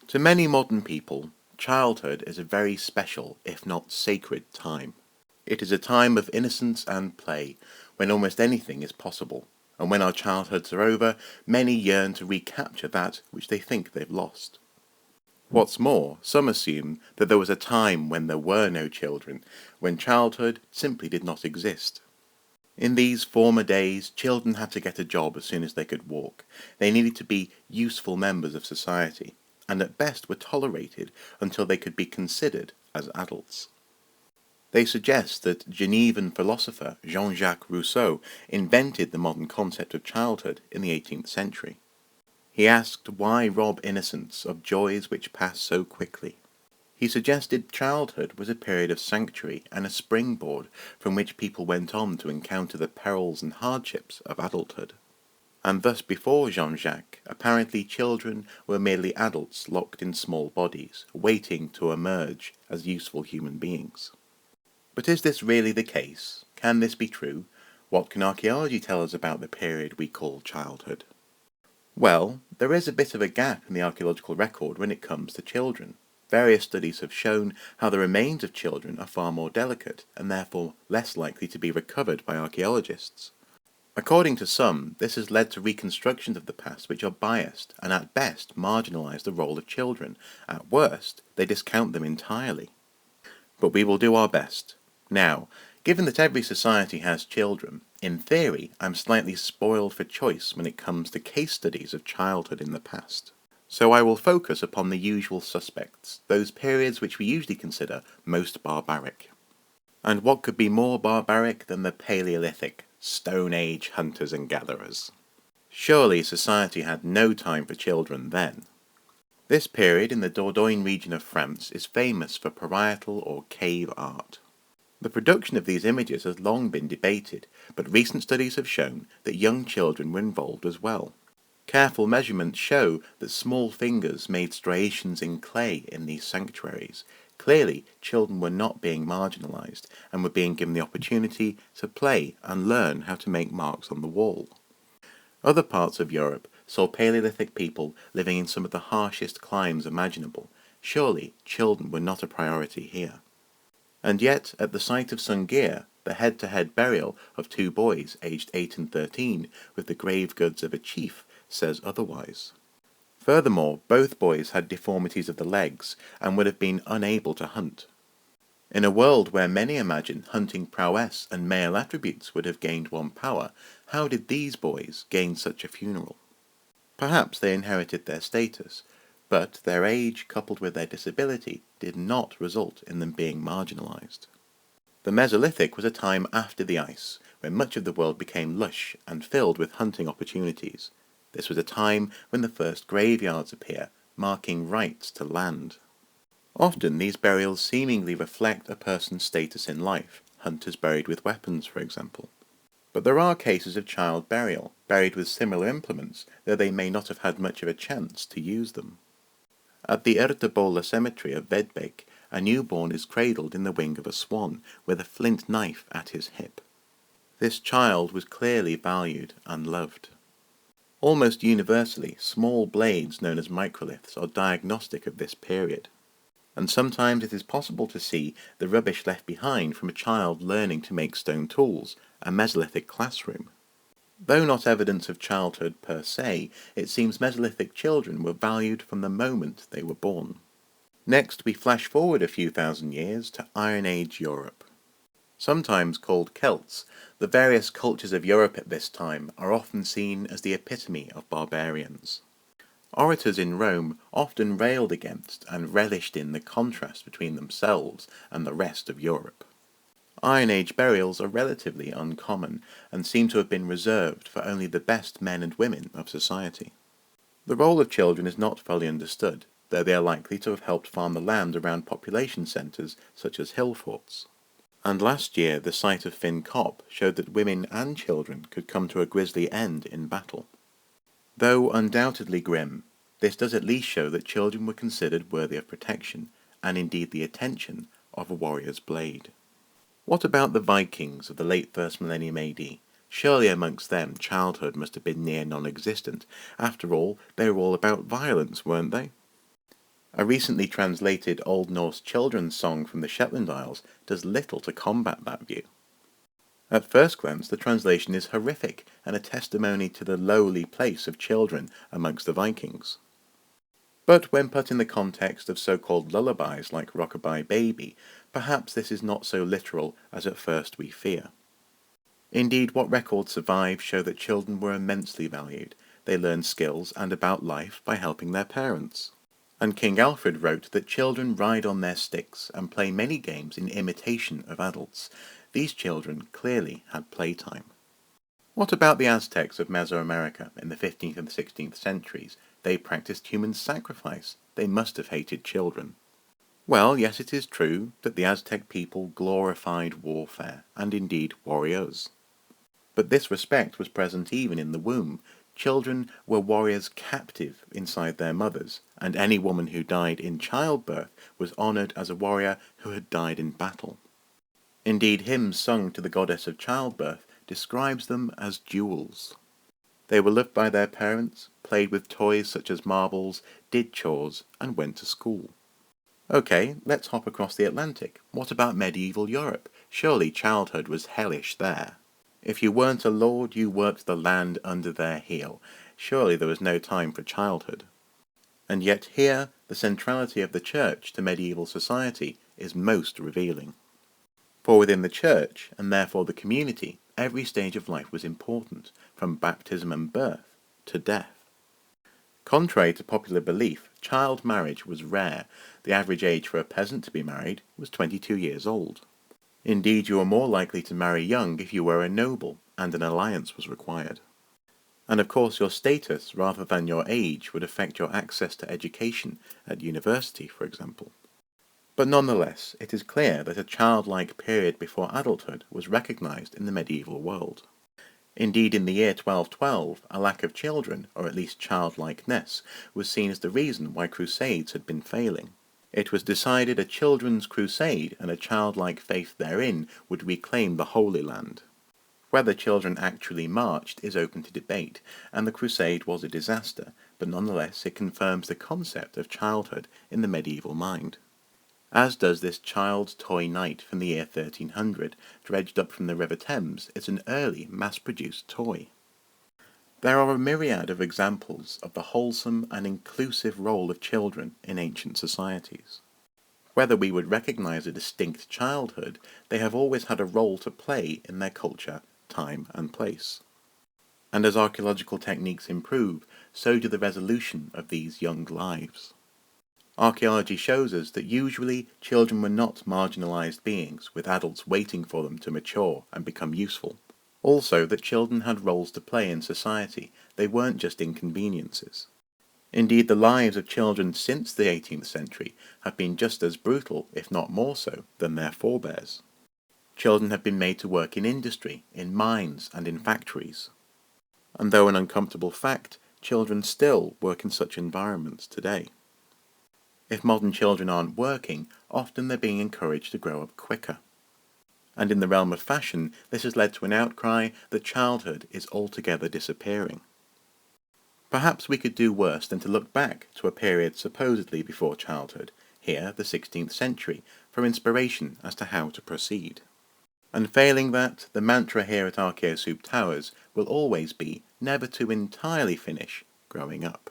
To many modern people, childhood is a very special, if not sacred, time. It is a time of innocence and play, when almost anything is possible, and when our childhoods are over, many yearn to recapture that which they think they've lost. What's more, some assume that there was a time when there were no children, when childhood simply did not exist. In these former days, children had to get a job as soon as they could walk. They needed to be useful members of society, and at best were tolerated until they could be considered as adults. They suggest that Genevan philosopher Jean-Jacques Rousseau invented the modern concept of childhood in the 18th century. He asked why rob innocence of joys which pass so quickly. He suggested childhood was a period of sanctuary and a springboard from which people went on to encounter the perils and hardships of adulthood. And thus before Jean-Jacques, apparently children were merely adults locked in small bodies, waiting to emerge as useful human beings. But is this really the case? Can this be true? What can archaeology tell us about the period we call childhood? Well, there is a bit of a gap in the archaeological record when it comes to children. Various studies have shown how the remains of children are far more delicate and therefore less likely to be recovered by archaeologists. According to some, this has led to reconstructions of the past which are biased and at best marginalise the role of children. At worst, they discount them entirely. But we will do our best. Now, given that every society has children, in theory I'm slightly spoiled for choice when it comes to case studies of childhood in the past. So I will focus upon the usual suspects, those periods which we usually consider most barbaric. And what could be more barbaric than the Paleolithic, Stone Age hunters and gatherers? Surely society had no time for children then. This period in the Dordogne region of France is famous for parietal or cave art. The production of these images has long been debated, but recent studies have shown that young children were involved as well. Careful measurements show that small fingers made striations in clay in these sanctuaries. Clearly, children were not being marginalised and were being given the opportunity to play and learn how to make marks on the wall. Other parts of Europe saw Paleolithic people living in some of the harshest climes imaginable. Surely, children were not a priority here. And yet, at the site of Sungir, the head-to-head burial of two boys aged 8 and 13 with the grave goods of a chief says otherwise. Furthermore, both boys had deformities of the legs and would have been unable to hunt. In a world where many imagine hunting prowess and male attributes would have gained one power, how did these boys gain such a funeral? Perhaps they inherited their status, but their age coupled with their disability did not result in them being marginalised. The Mesolithic was a time after the ice, when much of the world became lush and filled with hunting opportunities. This was a time when the first graveyards appear, marking rights to land. Often these burials seemingly reflect a person's status in life, hunters buried with weapons, for example. But there are cases of child burial, buried with similar implements, though they may not have had much of a chance to use them. At the Ertebola cemetery of Vedbeek, a newborn is cradled in the wing of a swan, with a flint knife at his hip. This child was clearly valued and loved. Almost universally, small blades known as microliths are diagnostic of this period, and sometimes it is possible to see the rubbish left behind from a child learning to make stone tools, a Mesolithic classroom. Though not evidence of childhood per se, it seems Mesolithic children were valued from the moment they were born. Next, we flash forward a few thousand years to Iron Age Europe. Sometimes called Celts, the various cultures of Europe at this time are often seen as the epitome of barbarians. Orators in Rome often railed against and relished in the contrast between themselves and the rest of Europe. Iron Age burials are relatively uncommon and seem to have been reserved for only the best men and women of society. The role of children is not fully understood, though they are likely to have helped farm the land around population centres such as hill forts. And last year the site of Finn Cop showed that women and children could come to a grisly end in battle. Though undoubtedly grim, this does at least show that children were considered worthy of protection, and indeed the attention, of a warrior's blade. What about the Vikings of the late 1st millennium AD? Surely amongst them childhood must have been near non-existent. After all, they were all about violence, weren't they? A recently translated Old Norse children's song from the Shetland Isles does little to combat that view. At first glance, the translation is horrific and a testimony to the lowly place of children amongst the Vikings. But when put in the context of so-called lullabies like Rockabye Baby, perhaps this is not so literal as at first we fear. Indeed, what records survive show that children were immensely valued. They learned skills and about life by helping their parents. And King Alfred wrote that children ride on their sticks and play many games in imitation of adults. These children clearly had playtime. What about the Aztecs of Mesoamerica in the 15th and 16th centuries? They practiced human sacrifice. They must have hated children. Well, yes, it is true that the Aztec people glorified warfare, and indeed warriors. But this respect was present even in the womb. Children were warriors captive inside their mothers, and any woman who died in childbirth was honoured as a warrior who had died in battle. Indeed, hymns sung to the goddess of childbirth describes them as jewels. They were loved by their parents, played with toys such as marbles, did chores, and went to school. Okay, let's hop across the Atlantic. What about medieval Europe? Surely childhood was hellish there. If you weren't a lord, you worked the land under their heel. Surely there was no time for childhood. And yet here, the centrality of the church to medieval society is most revealing. For within the church, and therefore the community, every stage of life was important, from baptism and birth to death. Contrary to popular belief, child marriage was rare. The average age for a peasant to be married was 22 years old. Indeed, you were more likely to marry young if you were a noble, and an alliance was required. And of course your status, rather than your age, would affect your access to education, at university, for example. But nonetheless, it is clear that a childlike period before adulthood was recognised in the medieval world. Indeed, in the year 1212, a lack of children, or at least childlikeness, was seen as the reason why crusades had been failing. It was decided a children's crusade and a childlike faith therein would reclaim the Holy Land. Whether children actually marched is open to debate, and the crusade was a disaster, but nonetheless it confirms the concept of childhood in the medieval mind. As does this child's toy knight from the year 1300, dredged up from the River Thames. It's an early, mass-produced toy. There are a myriad of examples of the wholesome and inclusive role of children in ancient societies. Whether we would recognise a distinct childhood, they have always had a role to play in their culture, time and place. And as archaeological techniques improve, so do the resolution of these young lives. Archaeology shows us that usually children were not marginalised beings with adults waiting for them to mature and become useful. Also that children had roles to play in society, they weren't just inconveniences. Indeed, the lives of children since the 18th century have been just as brutal, if not more so, than their forebears. Children have been made to work in industry, in mines and in factories. And though an uncomfortable fact, children still work in such environments today. If modern children aren't working, often they're being encouraged to grow up quicker. And in the realm of fashion, this has led to an outcry that childhood is altogether disappearing. Perhaps we could do worse than to look back to a period supposedly before childhood, here the 16th century, for inspiration as to how to proceed. And failing that, the mantra here at Archaeosoup Towers will always be never to entirely finish growing up.